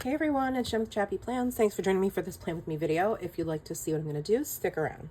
Hey everyone, it's Jem with ChappyPlans. Thanks for joining me for this Plan With Me video. If you'd like to see what I'm going to do, stick around.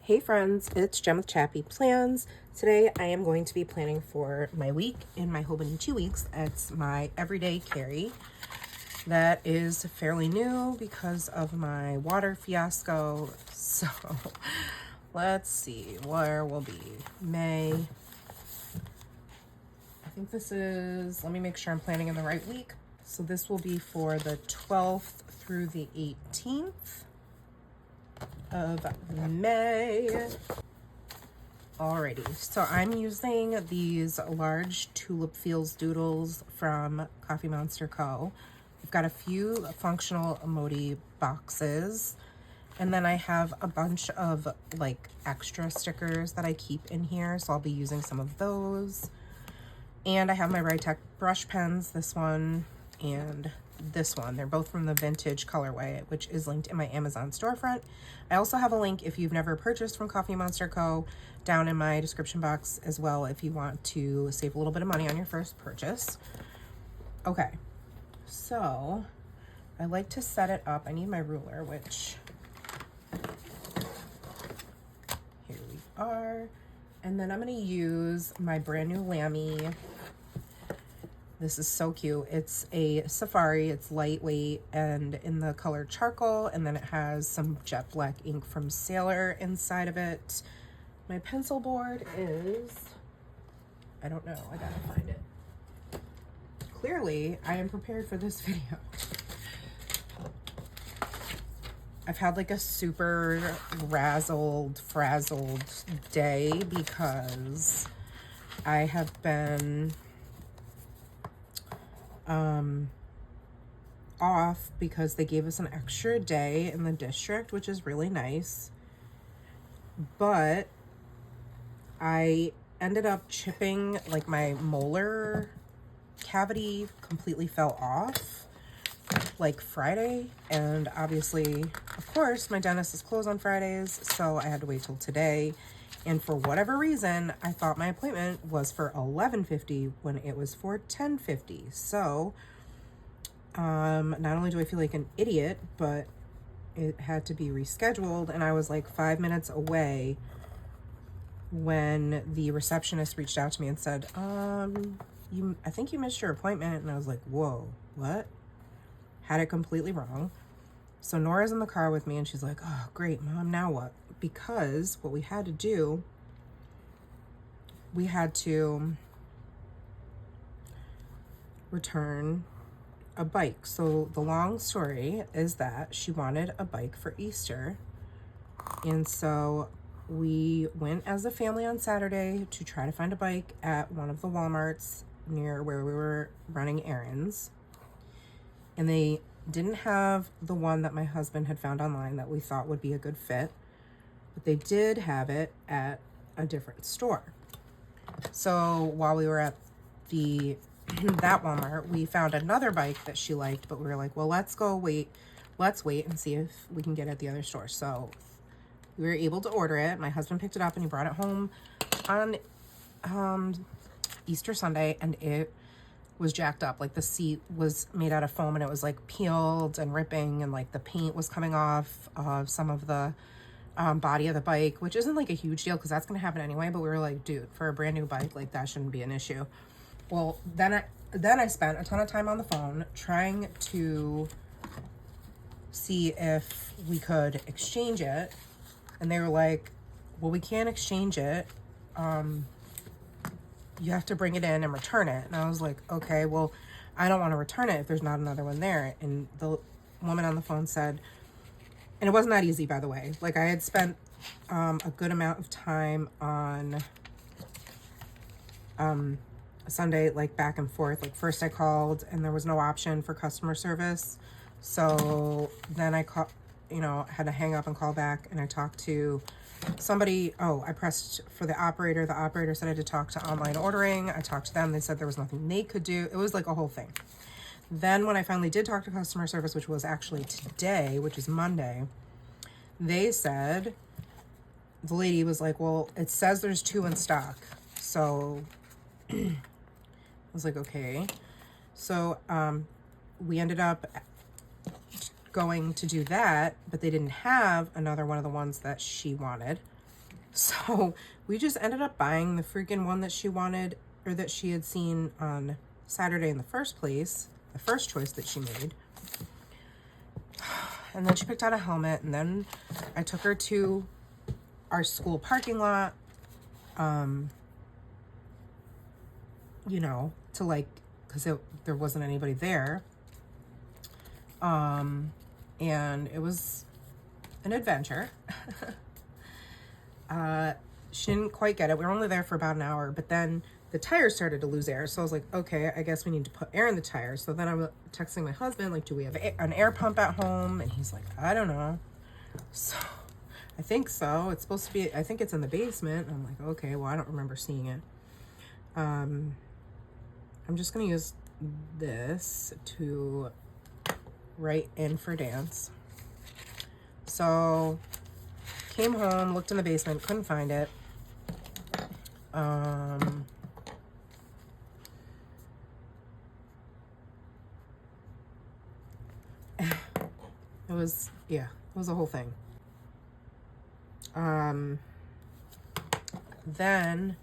Hey friends, it's Jem with ChappyPlans. Today I am going to be planning for my week in my Hobonichi weeks. It's my everyday carry. That is fairly new because of my water fiasco. So let's see where we'll be. May. I think this is, let me make sure I'm planning in the right week. So this will be for the 12th through the 18th of May. Alrighty, so I'm using these large Tulip Feels Doodles from Coffee Monster Co. I've got a few functional emoji boxes, and then I have a bunch of like extra stickers that I keep in here, so I'll be using some of those. And I have my Tech brush pens, this one and this one. They're both from the vintage colorway, which is linked in my Amazon storefront. I also have a link if you've never purchased from Coffee Monster Co. down in my description box as well if you want to save a little bit of money on your first purchase. Okay. So I like to set it up. I need my ruler, which here we are. And then I'm going to use my brand new Lamy. This is so cute. It's a safari. It's lightweight and in the color charcoal. And then it has some jet black ink from Sailor inside of it. My pencil board is, I don't know. I gotta find it. Clearly, I am prepared for this video. I've had like a super frazzled day because I have been off because they gave us an extra day in the district, which is really nice. But I ended up chipping, like my molar cavity completely fell off like Friday, and obviously of course my dentist is closed on Fridays, so I had to wait till today. And for whatever reason I thought my appointment was for 11:50 when it was for 10:50. So not only do I feel like an idiot, but it had to be rescheduled, and I was like 5 minutes away when the receptionist reached out to me and said, I think you missed your appointment. And I was like, whoa, what? Had it completely wrong. So Nora's in the car with me and she's like, oh, great, Mom, now what? Because what we had to do, we had to return a bike. So the long story is that she wanted a bike for Easter. And so we went as a family on Saturday to try to find a bike at one of the Walmarts near where we were running errands. And they didn't have the one that my husband had found online that we thought would be a good fit, but they did have it at a different store. So while we were at that Walmart, we found another bike that she liked, but we were like, well, let's wait and see if we can get it at the other store. So we were able to order it. My husband picked it up and he brought it home on Easter Sunday, and it was jacked up. Like the seat was made out of foam and it was like peeled and ripping, and like the paint was coming off of some of the body of the bike, which isn't like a huge deal because that's going to happen anyway. But we were like, dude, for a brand new bike, like that shouldn't be an issue. Well, then I spent a ton of time on the phone trying to see if we could exchange it. And they were like, well, we can't exchange it. You have to bring it in and return it. And I was like, okay, well, I don't want to return it if there's not another one there. And the woman on the phone said, and it wasn't that easy, by the way. Like I had spent a good amount of time on Sunday, like back and forth. Like first I called and there was no option for customer service. So then I had to hang up and call back, and I talked to somebody. I pressed for the operator. The operator said I had to talk to online ordering. I talked to them. They said there was nothing they could do. It was like a whole thing. Then when I finally did talk to customer service, which was actually today, which is Monday, they said, the lady was like, well, it says there's 2 in stock. So I was like, okay. So we ended up going to do that, but they didn't have another one of the ones that she wanted. So we just ended up buying the freaking one that she wanted, or that she had seen on Saturday in the first place, the first choice that she made. And then she picked out a helmet, and then I took her to our school parking lot, you know, to like, because there wasn't anybody there. And it was an adventure. She didn't quite get it. We were only there for about an hour, but then the tires started to lose air. So I was like, okay, I guess we need to put air in the tires. So then I'm texting my husband, like, do we have an air pump at home? And he's like, I don't know. So I think so. It's supposed to be, I think it's in the basement. I'm like, okay, well, I don't remember seeing it. I'm just going to use this to write in for dance. So came home, looked in the basement, couldn't find it. It was, yeah, it was a whole thing. Then,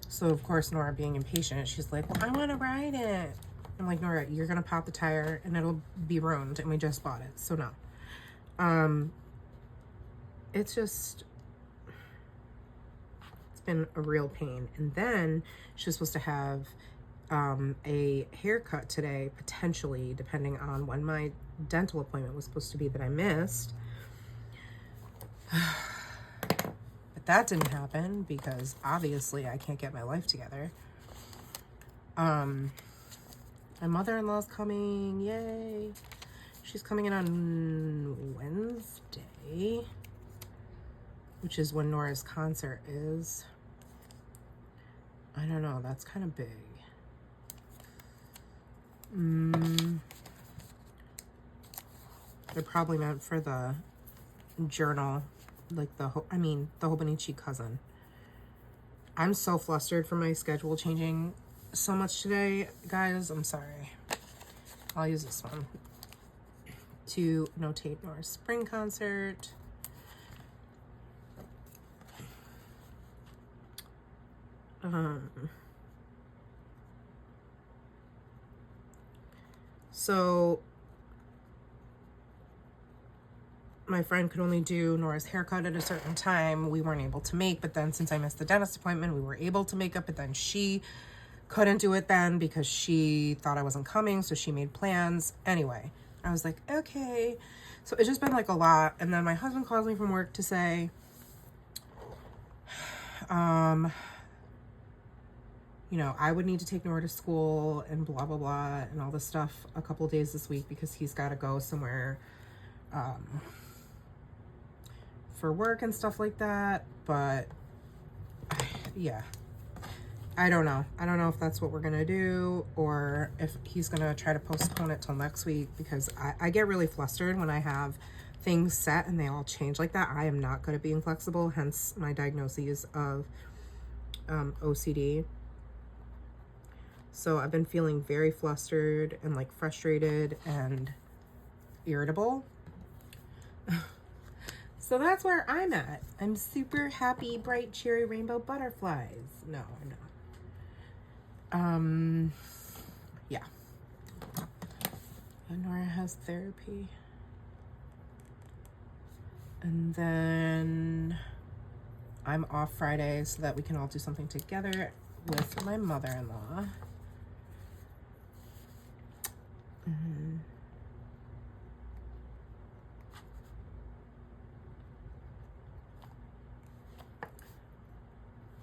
so of course, Nora being impatient, she's like, well, I want to ride it. I'm like, Nora, you're going to pop the tire and it'll be ruined. And we just bought it. So no. It's just, it's been a real pain. And then she was supposed to have a haircut today, potentially, depending on when my dental appointment was supposed to be that I missed. But that didn't happen because obviously I can't get my life together. My mother-in-law's coming, yay. She's coming in on Wednesday, which is when Nora's concert is. I don't know, that's kind of big. They're probably meant for the journal, like the Hobonichi cousin. I'm so flustered from my schedule changing so much today, guys. I'm sorry. I'll use this one to notate Nora's spring concert. So my friend could only do Nora's haircut at a certain time. We weren't able to make, but then since I missed the dentist appointment, we were able to make it, but then she couldn't do it then because she thought I wasn't coming, so she made plans. Anyway, I was like, okay. So it's just been like a lot. And then my husband calls me from work to say, you know, I would need to take Nora to school and blah, blah, blah, and all this stuff a couple days this week because he's got to go somewhere for work and stuff like that. But yeah, I don't know. I don't know if that's what we're going to do or if he's going to try to postpone it till next week because I get really flustered when I have things set and they all change like that. I am not good at being flexible, hence my diagnoses of OCD. So I've been feeling very flustered and like frustrated and irritable. So that's where I'm at. I'm super happy, bright, cheery rainbow butterflies. No, I'm not. Yeah. And Nora has therapy. And then I'm off Friday so that we can all do something together with my mother-in-law.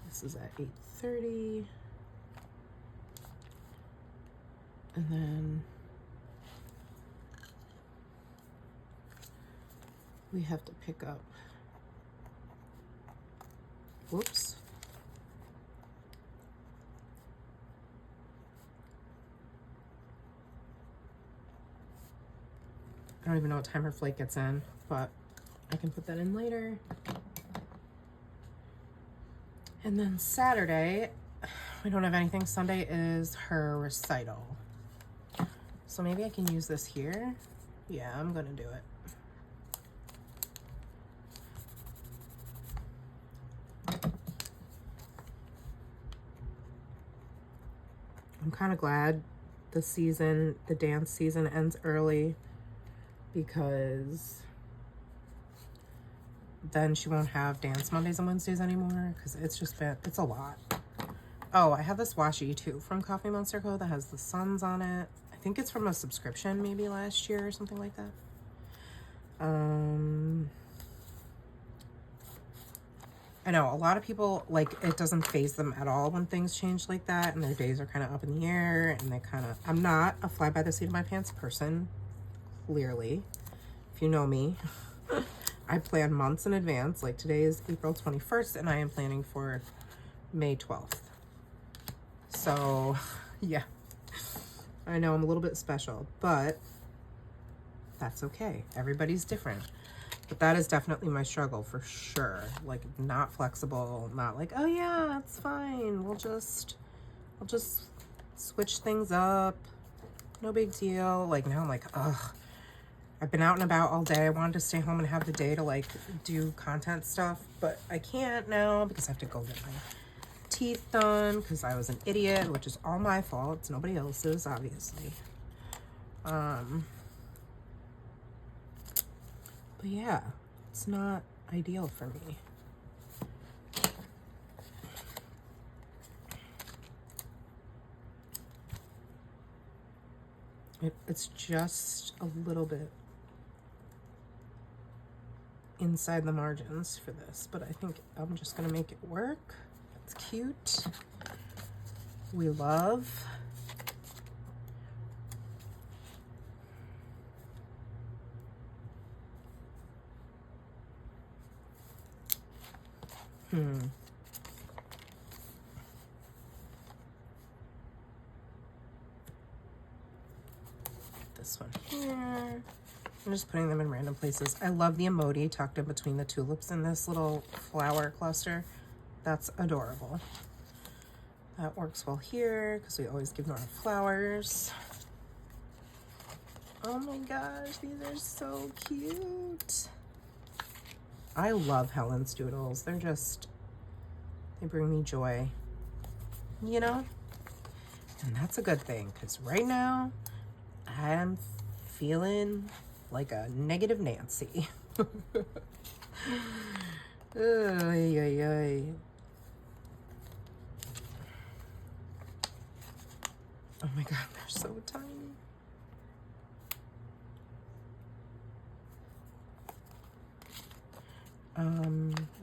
This is at 8:30. And then we have to pick up, whoops. don't even know what time her flight gets in, but I can put that in later. And then Saturday, we don't have anything. Sunday is her recital. So maybe I can use this here. Yeah, I'm gonna do it. I'm kind of glad the dance season ends early, because then she won't have dance Mondays and Wednesdays anymore, because it's a lot. Oh, I have this washi too from Coffee Monster Co. that has the suns on it. I think it's from a subscription maybe last year or something like that. I know a lot of people, like, it doesn't faze them at all when things change like that and their days are kind of up in the air, and they kind of, I'm not a fly by the seat of my pants person, clearly. If you know me, I plan months in advance. Like today is April 21st and I am planning for May 12th. So yeah, I know I'm a little bit special, but that's okay. Everybody's different. But that is definitely my struggle for sure. Like, not flexible, not like, oh yeah, it's fine. We'll just switch things up. No big deal. Like now I'm like, ugh. I've been out and about all day. I wanted to stay home and have the day to like do content stuff, but I can't now because I have to go get my teeth done because I was an idiot, which is all my fault. It's nobody else's, obviously. But yeah, it's not ideal for me. It's just a little bit inside the margins for this, but I think I'm just gonna make it work. It's cute. We love. This one here. I'm just putting them in random places. I love the emoji tucked in between the tulips in this little flower cluster. That's adorable. That works well here because we always give Nora flowers. Oh my gosh, these are so cute. I love Helen's doodles. They bring me joy, you know? And that's a good thing because right now I'm feeling like a negative Nancy. Ay, ay, ay. Oh my God, they're so tiny.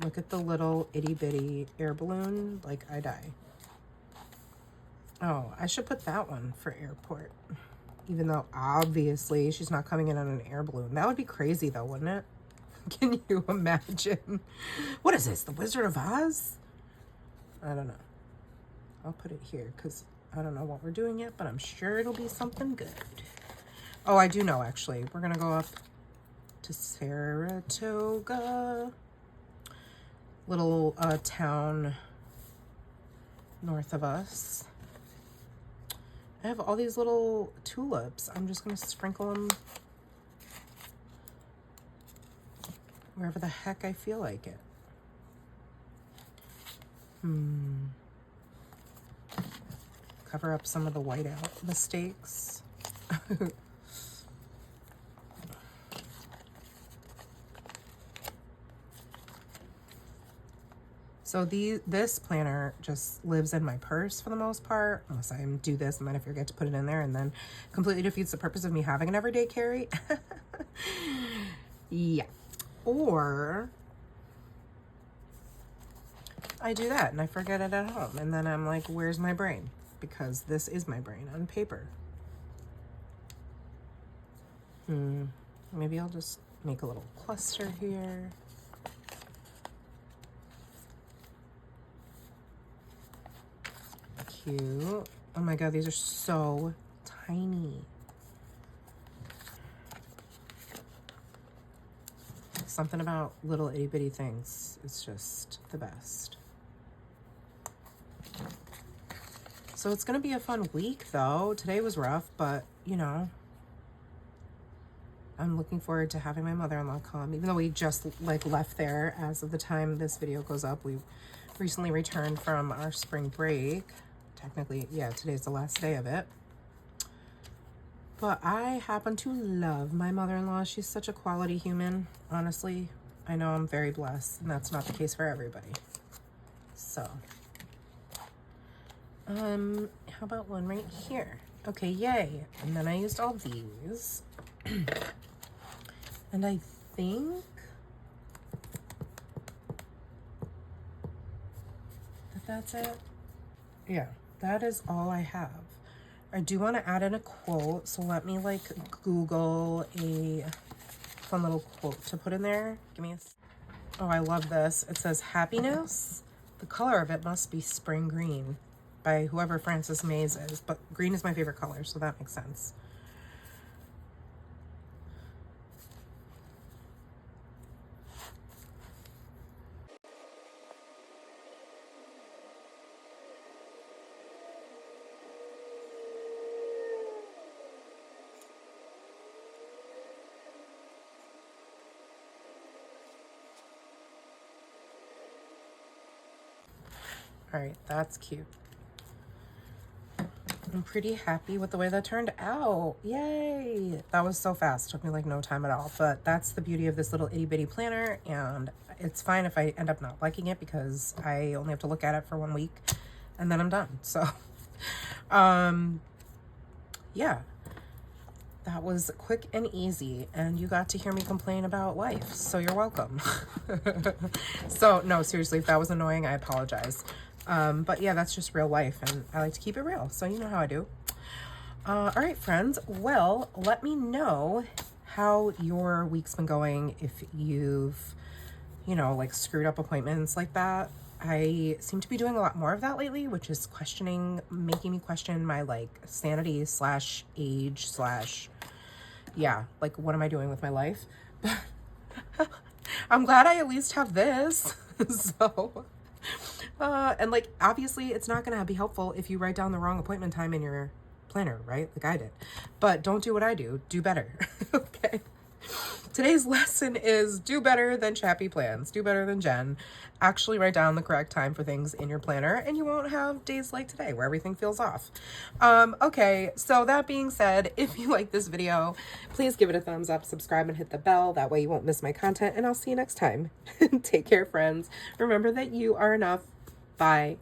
Look at the little itty bitty air balloon, like I die. Oh, I should put that one for airport. Even though obviously she's not coming in on an air balloon. That would be crazy though, wouldn't it? Can you imagine? What is this, the Wizard of Oz? I don't know. I'll put it here because I don't know what we're doing yet, but I'm sure it'll be something good. Oh, I do know actually. We're gonna go up to Saratoga. Little town north of us. I have all these little tulips. I'm just gonna sprinkle them wherever the heck I feel like it. Cover up some of the whiteout mistakes. So this planner just lives in my purse for the most part, unless I do this and then I forget to put it in there, and then completely defeats the purpose of me having an everyday carry. Yeah. Or I do that and I forget it at home, and then I'm like, where's my brain? Because this is my brain on paper. Maybe I'll just make a little cluster here. Cute. Oh my God, these are so tiny. Something about little itty bitty things is just the best. So it's going to be a fun week though. Today was rough, but you know, I'm looking forward to having my mother-in-law come, even though we just like left there as of the time this video goes up. We recently returned from our spring break. Technically, yeah, today's the last day of it. But I happen to love my mother-in-law. She's such a quality human, honestly. I know I'm very blessed, and that's not the case for everybody. So, how about one right here? Okay, yay. And then I used all these. And I think that that's it. Yeah, that is all I have. I do want to add in a quote, so let me like Google a fun little quote to put in there. Give me a... Oh, I love this. It says, happiness, the color of it must be spring green, by whoever Frances Mays is, but green is my favorite color, so that makes sense. All right, that's cute. I'm pretty happy with the way that turned out. Yay! That was so fast. Took me like no time at all. But that's the beauty of this little itty bitty planner, and it's fine if I end up not liking it because I only have to look at it for 1 week and then I'm done. So, yeah. That was quick and easy, and you got to hear me complain about life, so you're welcome. So, no, seriously, if that was annoying, I apologize. But yeah, that's just real life, and I like to keep it real, so you know how I do. All right, friends. Well, let me know how your week's been going, if you've, you know, like screwed up appointments like that. I seem to be doing a lot more of that lately, which is making me question my like sanity / age / yeah, like what am I doing with my life? But I'm glad I at least have this. So, and like, obviously it's not going to be helpful if you write down the wrong appointment time in your planner, right? Like I did, but don't do what I do better. Okay. Today's lesson is do better than ChappyPlans. Do better than Jen. Actually write down the correct time for things in your planner, and you won't have days like today where everything feels off. Okay, so that being said, if you like this video, please give it a thumbs up, subscribe, and hit the bell. That way you won't miss my content, and I'll see you next time. Take care, friends. Remember that you are enough. Bye.